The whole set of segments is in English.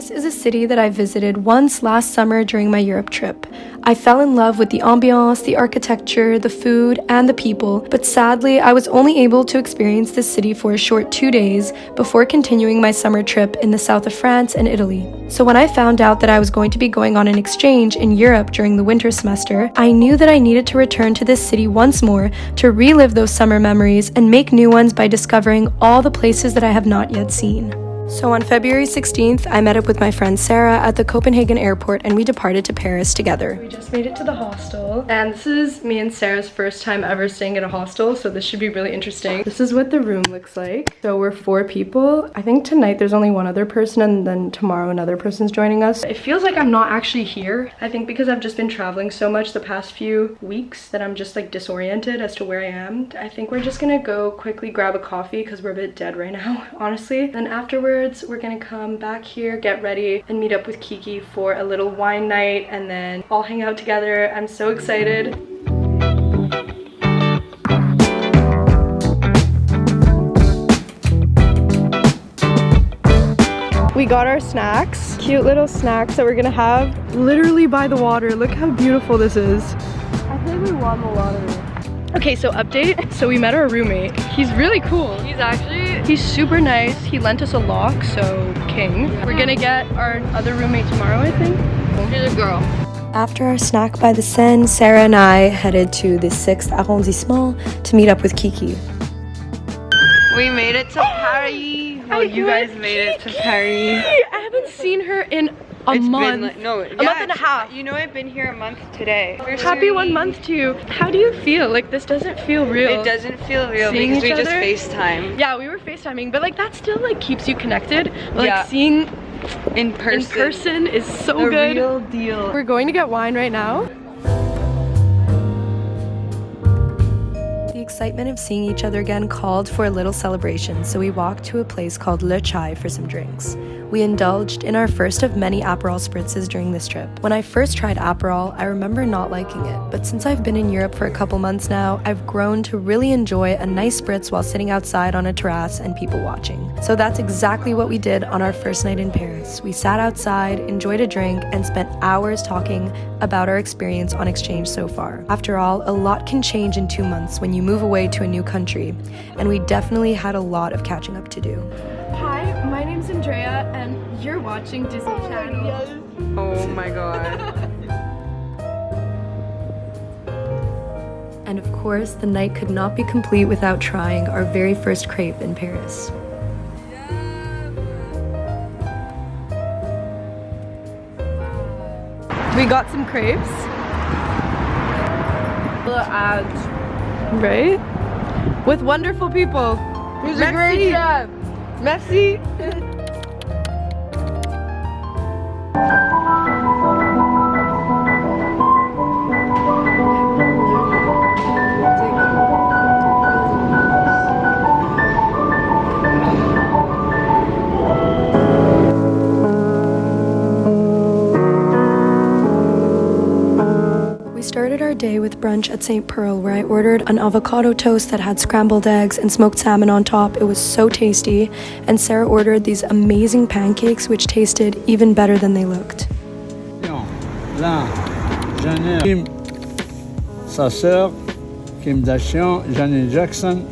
Is a city that I visited once last summer during my Europe trip. I fell in love with the ambiance, the architecture, the food, and the people, but sadly, I was only able to experience this city for a short 2 days before continuing my summer trip in the south of France and Italy. So when I found out that I was going to be going on an exchange in Europe during the winter semester, I knew that I needed to return to this city once more to relive those summer memories and make new ones by discovering all the places that I have not yet seen. So on February 16th, I met up with my friend Sarah at the Copenhagen airport and we departed to Paris together. We just made it to the hostel, and this is me and Sarah's first time ever staying at a hostel, so this should be really interesting. This is what the room looks like. So we're 4 people. I think tonight there's only one other person, and then tomorrow another person's joining us. It feels like I'm not actually here. I think because I've just been traveling so much the past few weeks that I'm just like disoriented as to where I am. I think we're just gonna go quickly grab a coffee because we're a bit dead right now, honestly. Then afterwards, we're gonna come back here, get ready, and meet up with Kiki for a little wine night, and then all hang out together. I'm so excited. We got our snacks, cute little snacks that we're gonna have literally by the water. Look how beautiful this is. I think we won the lottery. Okay, so update. So we met our roommate. He's really cool. He's super nice. He lent us a lock, so king. We're gonna get our other roommate tomorrow, I think. She's a girl. After our snack by the Seine, Sarah and I headed to the 6th arrondissement to meet up with Kiki. We made it to Paris. Well, you guys made it to Paris. I haven't seen her in a month. Been, no, a month and a half. You know, I've been here a month today. Happy 1 month to you. How do you feel? Like, this doesn't feel real. It doesn't feel real seeing because we other? just FaceTime. Yeah, we were FaceTiming, but like that still like keeps you connected. But, like yeah. Seeing in person is so the good. Real deal. We're going to get wine right now. The excitement of seeing each other again called for a little celebration, so we walked to a place called Le Chai for some drinks. We indulged in our first of many Aperol spritzes during this trip. When I first tried Aperol, I remember not liking it, but since I've been in Europe for a couple months now, I've grown to really enjoy a nice spritz while sitting outside on a terrace and people watching. So that's exactly what we did on our first night in Paris. We sat outside, enjoyed a drink, and spent hours talking about our experience on exchange so far. After all, a lot can change in 2 months when you move away to a new country, and we definitely had a lot of catching up to do. Hi, my name's Andrea, and you're watching Disney Channel. Yes. Oh my god. And of course, the night could not be complete without trying our very first crepe in Paris. We got some crepes. The ads. Right? With wonderful people. He's a great chef. Merci. We started our day with brunch at St. Pearl, where I ordered an avocado toast that had scrambled eggs and smoked salmon on top. It was so tasty. And Sarah ordered these amazing pancakes, which tasted even better than they looked. Là, j'en ai sa sœur, Kim Dation, Janet Jackson.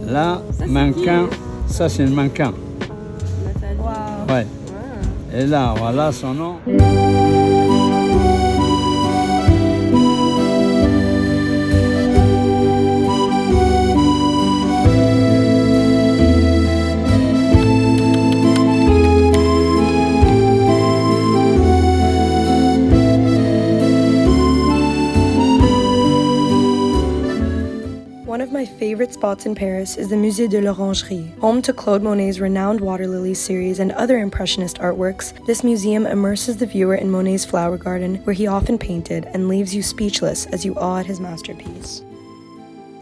Là, manquant, ça c'est le manquant. Wow. Ouais. Et là, voilà son nom. One of my favorite spots in Paris is the Musée de l'Orangerie. Home to Claude Monet's renowned Water Lily series and other Impressionist artworks, this museum immerses the viewer in Monet's flower garden, where he often painted, and leaves you speechless as you awe at his masterpiece.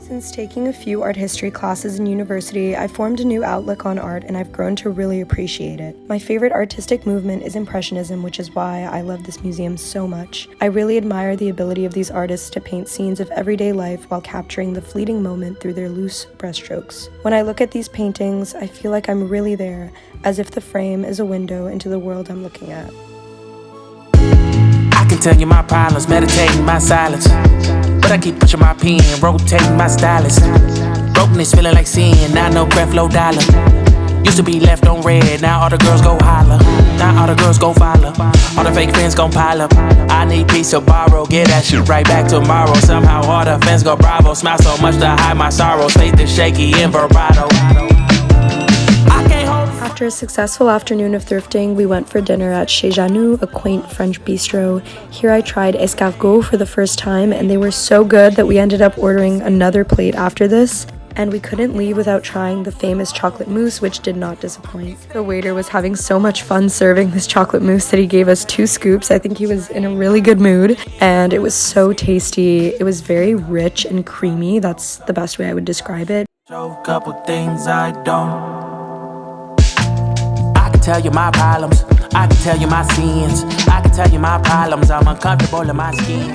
Since taking a few art history classes in university, I formed a new outlook on art and I've grown to really appreciate it. My favorite artistic movement is Impressionism, which is why I love this museum so much. I really admire the ability of these artists to paint scenes of everyday life while capturing the fleeting moment through their loose brushstrokes. When I look at these paintings, I feel like I'm really there, as if the frame is a window into the world I'm looking at. I can tell you my problems, meditating my silence. But I keep pushing my pen, rotating my stylus. Brokenness feeling like sin, now no breath, low dollar. Used to be left on red, now all the girls go holler. Now all the girls go follow, all the fake friends gon' pile up. I need peace to borrow, get that shit right back tomorrow. Somehow all the fans go bravo, smile so much to hide my sorrows. Faith is shaky in vibrato. After a successful afternoon of thrifting, we went for dinner at Chez Janou, a quaint French bistro. Here I tried escargots for the first time, and they were so good that we ended up ordering another plate after this. And we couldn't leave without trying the famous chocolate mousse, which did not disappoint. The waiter was having so much fun serving this chocolate mousse that he gave us 2 scoops. I think he was in a really good mood, and it was so tasty. It was very rich and creamy. That's the best way I would describe it. Show a couple things I don't. I can tell you my problems, I can tell you my sins, I can tell you my problems, I'm uncomfortable in my skin.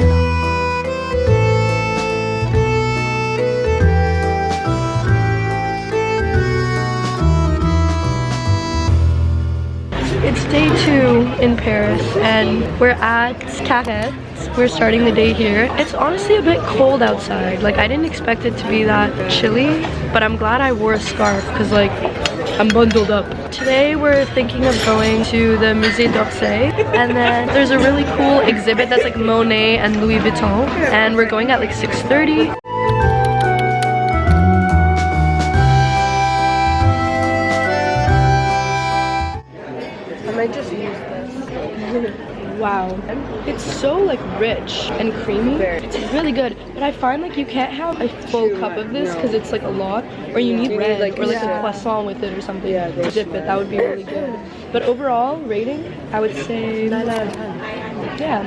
It's day 2 in Paris and we're at cafés. We're starting the day here. It's honestly a bit cold outside. Like, I didn't expect it to be that chilly, but I'm glad I wore a scarf because, like, I'm bundled up. Today we're thinking of going to the Musée d'Orsay, and then there's a really cool exhibit that's like Monet and Louis Vuitton, and we're going at like 6:30. I might just use this. Wow, it's so like rich and creamy. It's really good, but I find like you can't have a full cup of this because it's like a lot, or you need bread like, or like a croissant with it or something. Yeah, dip it. That would be really good. But overall rating, I would say 9 out of 10. Yeah.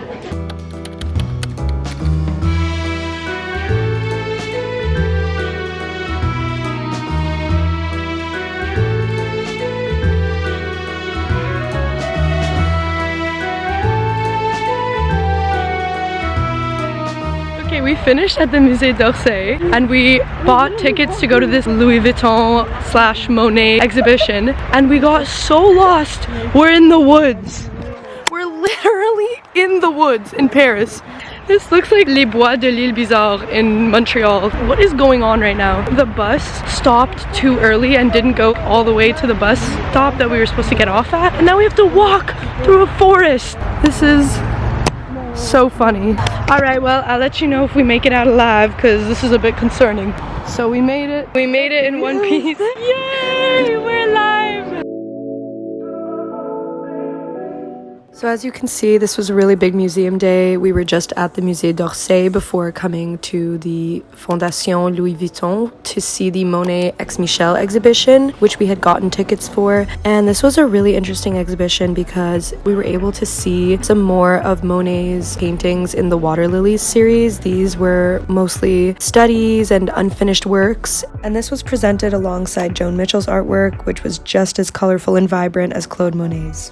We finished at the Musée d'Orsay and we bought tickets to go to this Louis Vuitton / Monet exhibition, and we got so lost. We're in the woods. We're literally in the woods in Paris. This looks like Les Bois de l'Île Bizarre in Montreal. What is going on right now? The bus stopped too early and didn't go all the way to the bus stop that we were supposed to get off at, and now we have to walk through a forest. This is so funny. All right, well, I'll let you know if we make it out alive because this is a bit concerning. So we made it. We made it in one piece. Yay, we're alive. So as you can see, this was a really big museum day. We were just at the Musée d'Orsay before coming to the Fondation Louis Vuitton to see the Monet X Michel exhibition, which we had gotten tickets for. And this was a really interesting exhibition because we were able to see some more of Monet's paintings in the Water Lilies series. These were mostly studies and unfinished works. And this was presented alongside Joan Mitchell's artwork, which was just as colorful and vibrant as Claude Monet's.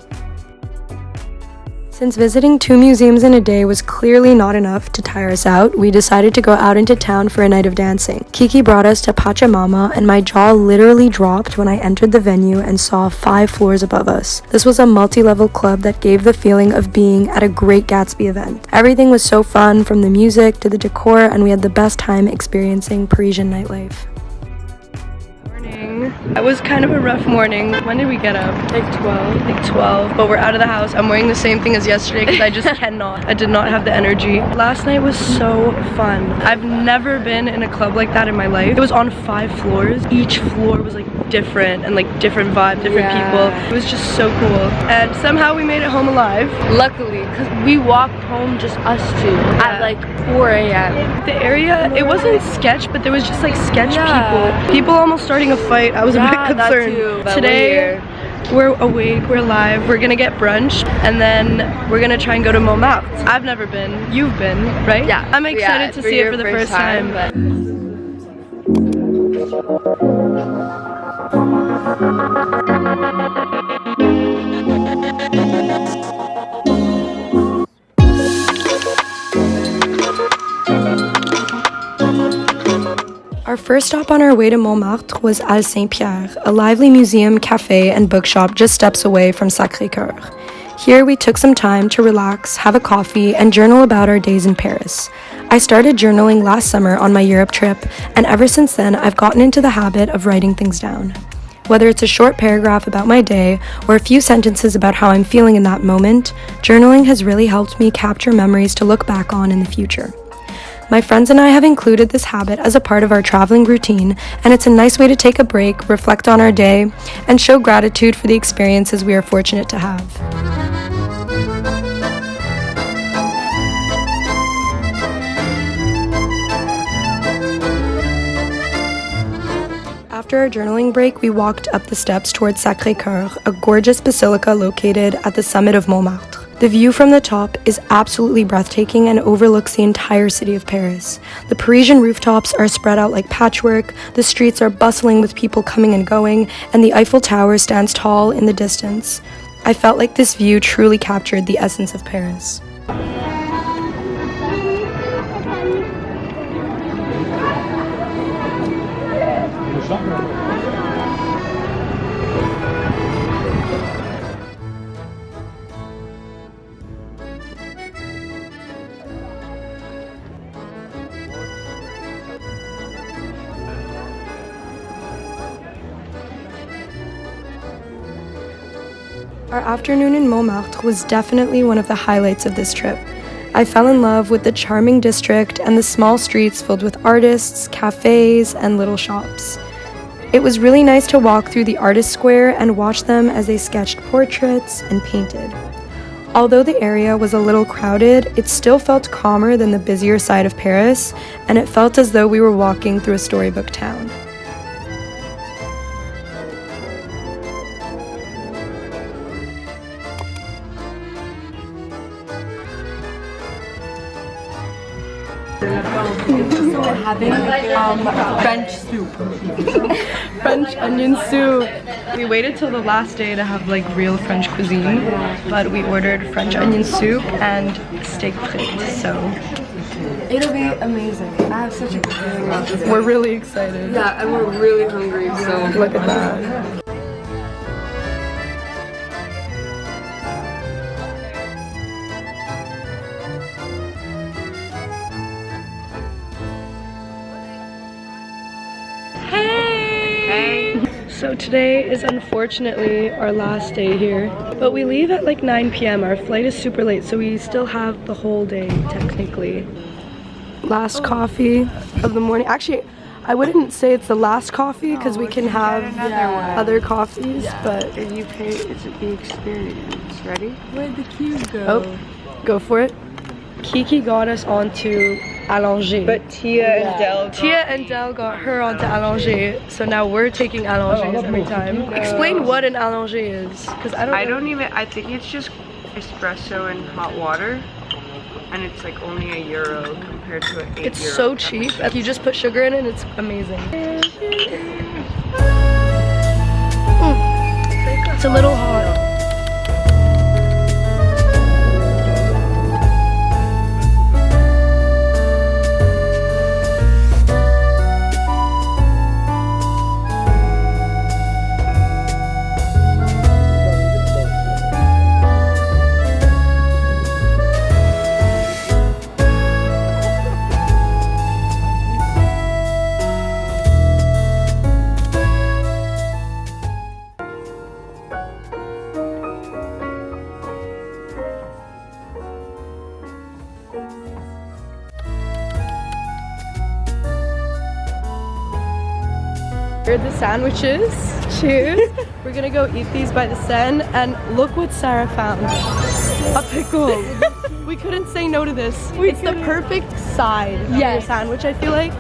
Since visiting 2 museums in a day was clearly not enough to tire us out, we decided to go out into town for a night of dancing. Kiki brought us to Pachamama, and my jaw literally dropped when I entered the venue and saw 5 floors above us. This was a multi-level club that gave the feeling of being at a Great Gatsby event. Everything was so fun, from the music to the decor, and we had the best time experiencing Parisian nightlife. It was kind of a rough morning. When did we get up? Like 12. Like 12, but we're out of the house. I'm wearing the same thing as yesterday because I just cannot. I did not have the energy. Last night was so fun. I've never been in a club like that in my life. It was on 5 floors. Each floor was like different and like different vibe, different people. It was just so cool. And somehow we made it home alive. Luckily, because we walked home just us 2 at like 4 a.m. The area, it wasn't sketch, but there was just like sketch people. People almost starting a fight. I was a bit concerned. Today, we're awake, we're alive, we're gonna get brunch, and then we're gonna try and go to Montmartre. I've never been. You've been, right? Yeah. I'm excited to see it for the first time. Our first stop on our way to Montmartre was Halle Saint-Pierre, a lively museum, cafe, and bookshop just steps away from Sacré-Cœur. Here we took some time to relax, have a coffee, and journal about our days in Paris. I started journaling last summer on my Europe trip, and ever since then I've gotten into the habit of writing things down. Whether it's a short paragraph about my day or a few sentences about how I'm feeling in that moment, journaling has really helped me capture memories to look back on in the future. My friends and I have included this habit as a part of our traveling routine, and it's a nice way to take a break, reflect on our day, and show gratitude for the experiences we are fortunate to have. After our journaling break, we walked up the steps towards Sacré-Cœur, a gorgeous basilica located at the summit of Montmartre. The view from the top is absolutely breathtaking and overlooks the entire city of Paris. The Parisian rooftops are spread out like patchwork, the streets are bustling with people coming and going, and the Eiffel Tower stands tall in the distance. I felt like this view truly captured the essence of Paris. Our afternoon in Montmartre was definitely one of the highlights of this trip. I fell in love with the charming district and the small streets filled with artists, cafes, and little shops. It was really nice to walk through the artist square and watch them as they sketched portraits and painted. Although the area was a little crowded, it still felt calmer than the busier side of Paris, and it felt as though we were walking through a storybook town. So we're having French soup. French onion soup. We waited till the last day to have like real French cuisine, but we ordered French onion soup and steak frites, so it'll be amazing. I have such a good feeling about this. We're really excited. Yeah, and we're really hungry, so look at that. So today is unfortunately our last day here, but we leave at like 9 p.m. Our flight is super late, so we still have the whole day technically. Last coffee of the morning. Actually, I wouldn't say it's the last coffee because we can have other coffees, but if you pay, it's the experience. Ready? Where'd the queue go? Oh, go for it. Kiki got us onto Allongé. But Tia and Del got her onto Allongé, so now we're taking Allongés every time. Explain what an Allongé is, because I don't know. I think it's just espresso and hot water, and it's like only €1 compared to an €8. It's so cheap. You just put sugar in it and it's amazing. It's a little hot. Here are the sandwiches. Cheers. We're gonna go eat these by the Seine, and look what Sarah found. A pickle. We couldn't say no to this. It's the perfect side of your sandwich, I feel like.